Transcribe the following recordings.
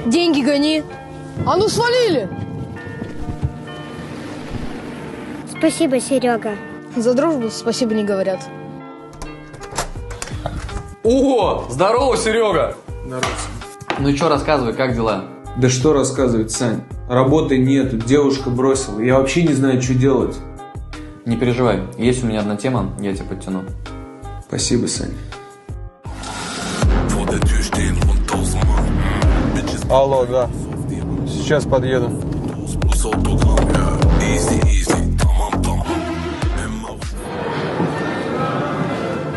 Деньги гони. А ну свалили! Спасибо, Серега. За дружбу спасибо не говорят. О, здорово, Серега! Здорово. Ну что, рассказывай, как дела? Да что рассказывать, Сань? Работы нету, девушка бросила. Я вообще не знаю, что делать. Не переживай, есть у меня одна тема, я тебя подтяну. Спасибо, Сань. Алло, да. Сейчас подъеду.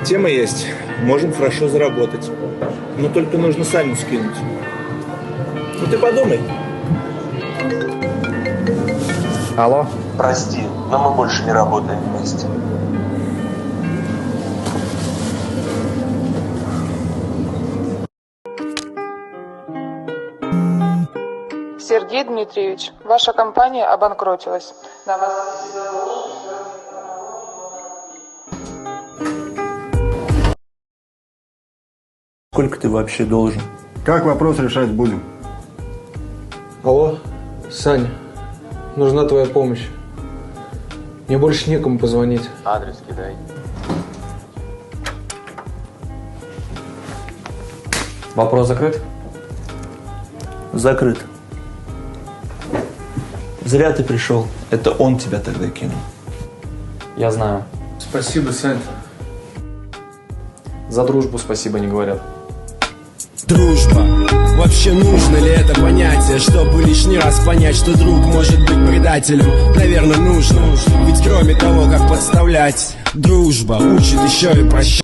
Тема есть. Можем хорошо заработать. Но только нужно Саню скинуть. Ну ты подумай. Алло? Прости, но мы больше не работаем вместе. Сергей Дмитриевич, ваша компания обанкротилась. На вас... Сколько ты вообще должен? Как вопрос решать будем? Алло, Сань, нужна твоя помощь. Мне больше некому позвонить. Адрес кидай. Вопрос закрыт? Закрыт. Зря ты пришел. Это он тебя тогда кинул. Я знаю. Спасибо, Сань. За дружбу спасибо не говорят. Дружба. Вообще нужно ли это понятие, чтобы лишний раз понять, что друг может быть предателем? Наверное, нужно. Ведь кроме того, как подставлять, дружба учит еще и прощать.